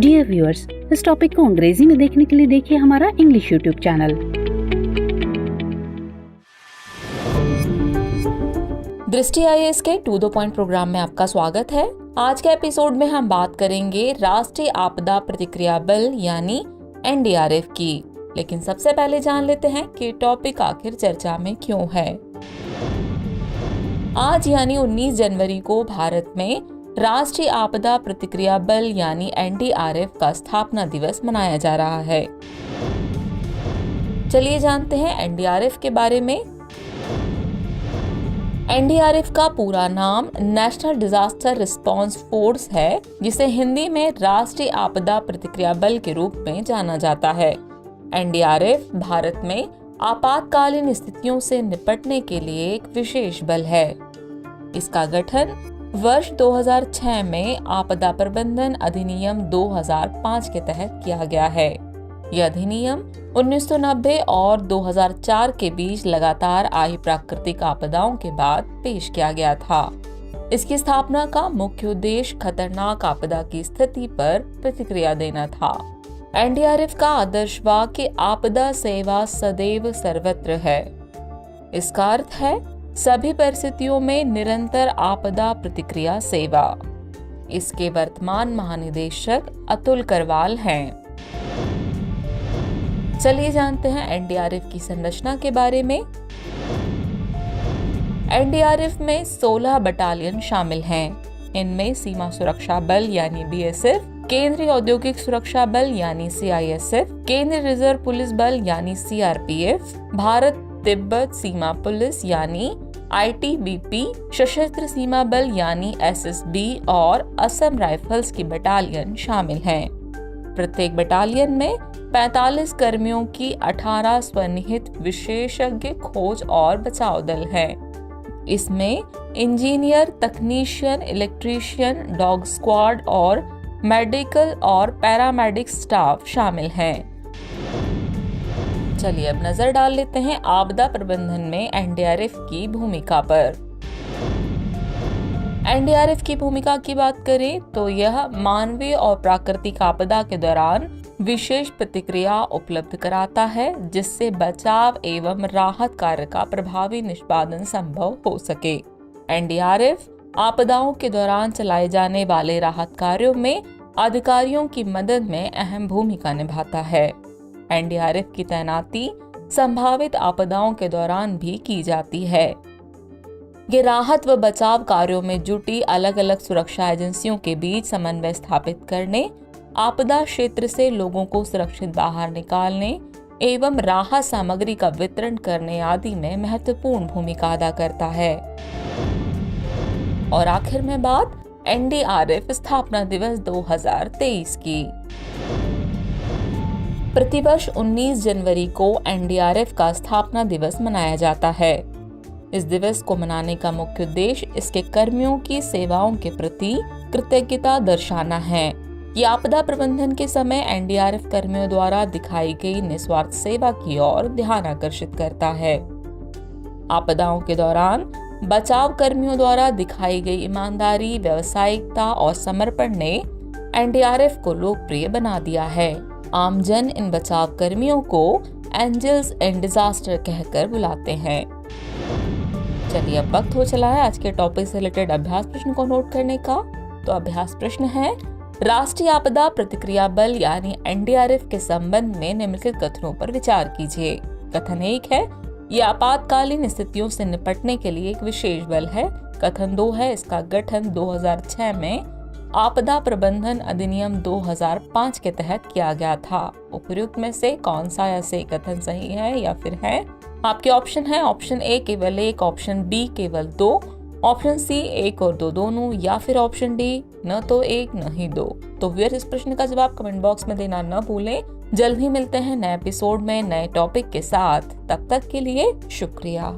Dear viewers, इस topic को अंग्रेजी में देखने के लिए देखिए हमारा इंग्लिश यूट्यूब चैनल। दृष्टि IAS के टू द पॉइंट प्रोग्राम में आपका स्वागत है। आज के एपिसोड में हम बात करेंगे राष्ट्रीय आपदा प्रतिक्रिया बल यानी NDRF की। लेकिन सबसे पहले जान लेते हैं कि टॉपिक आखिर चर्चा में क्यों है। आज यानी 19 जनवरी को भारत में राष्ट्रीय आपदा प्रतिक्रिया बल यानी NDRF का स्थापना दिवस मनाया जा रहा है। चलिए जानते हैं NDRF के बारे में। NDRF का पूरा नाम नेशनल डिजास्टर रिस्पांस फोर्स है, जिसे हिंदी में राष्ट्रीय आपदा प्रतिक्रिया बल के रूप में जाना जाता है। NDRF भारत में आपातकालीन स्थितियों से निपटने के लिए एक विशेष बल है। इसका गठन वर्ष 2006 में आपदा प्रबंधन अधिनियम 2005 के तहत किया गया है। यह अधिनियम 1990 और 2004 के बीच लगातार आई प्राकृतिक आपदाओं के बाद पेश किया गया था। इसकी स्थापना का मुख्य उद्देश्य खतरनाक आपदा की स्थिति पर प्रतिक्रिया देना था। NDRF का आदर्श वाक्य आपदा सेवा सदैव सर्वत्र है। इसका अर्थ है सभी परिस्थितियों में निरंतर आपदा प्रतिक्रिया सेवा। इसके वर्तमान महानिदेशक अतुल करवाल हैं। चलिए जानते हैं NDRF की संरचना के बारे में। NDRF में 16 बटालियन शामिल हैं। इनमें सीमा सुरक्षा बल यानी BSF, केंद्रीय औद्योगिक सुरक्षा बल यानी CISF, केंद्रीय रिजर्व पुलिस बल यानी CRPF, भारत तिब्बत सीमा पुलिस यानी ITBP, सशस्त्र सीमा बल यानी SSB और असम राइफल्स की बटालियन शामिल हैं। प्रत्येक बटालियन में 45 कर्मियों की 18 स्वनिहित विशेषज्ञ खोज और बचाव दल हैं। इसमें इंजीनियर, तकनीशियन, इलेक्ट्रीशियन, डॉग स्क्वाड और मेडिकल और पैरामेडिक स्टाफ शामिल हैं। चलिए अब नजर डाल लेते हैं आपदा प्रबंधन में NDRF की भूमिका पर। NDRF की भूमिका की बात करें तो यह मानवीय और प्राकृतिक आपदा के दौरान विशेष प्रतिक्रिया उपलब्ध कराता है, जिससे बचाव एवं राहत कार्य का प्रभावी निष्पादन संभव हो सके। NDRF आपदाओं के दौरान चलाए जाने वाले राहत कार्यों में अधिकारियों की मदद में अहम भूमिका निभाता है। NDRF की तैनाती संभावित आपदाओं के दौरान भी की जाती है। ये राहत व बचाव कार्यों में जुटी अलग अलग सुरक्षा एजेंसियों के बीच समन्वय स्थापित करने, आपदा क्षेत्र से लोगों को सुरक्षित बाहर निकालने एवं राहत सामग्री का वितरण करने आदि में महत्वपूर्ण भूमिका अदा करता है। और आखिर में बात NDRF स्थापना दिवस 2023 की। प्रतिवर्ष 19 जनवरी को NDRF का स्थापना दिवस मनाया जाता है। इस दिवस को मनाने का मुख्य उद्देश्य इसके कर्मियों की सेवाओं के प्रति कृतज्ञता दर्शाना है। ये आपदा प्रबंधन के समय NDRF कर्मियों द्वारा दिखाई गई निस्वार्थ सेवा की ओर ध्यान आकर्षित करता है। आपदाओं के दौरान बचाव कर्मियों द्वारा दिखाई गई ईमानदारी, व्यावसायिकता और समर्पण ने NDRF को लोकप्रिय बना दिया है। आमजन इन बचाव कर्मियों को एंजल्स इन डिजास्टर कहकर बुलाते हैं। चलिए अब वक्त हो चला है आज के टॉपिक से रिलेटेड अभ्यास प्रश्न को नोट करने का। तो अभ्यास प्रश्न है, राष्ट्रीय आपदा प्रतिक्रिया बल यानी NDRF के संबंध में निम्नलिखित कथनों पर विचार कीजिए। कथन 1 है, यह आपातकालीन स्थितियों से निपटने के लिए एक विशेष बल है। कथन 2 है, इसका गठन 2006 में आपदा प्रबंधन अधिनियम 2005 के तहत किया गया था। उपयुक्त में से कौन सा या से कथन सही है या फिर है? आपके ऑप्शन है ऑप्शन A केवल 1, ऑप्शन B केवल 2, ऑप्शन C 1 और 2 दोनों, या फिर ऑप्शन D न तो 1 न ही 2। तो व्यूअर्स, इस प्रश्न का जवाब कमेंट बॉक्स में देना न भूलें। जल्द ही मिलते हैं नए एपिसोड में नए टॉपिक के साथ। तब तक के लिए शुक्रिया।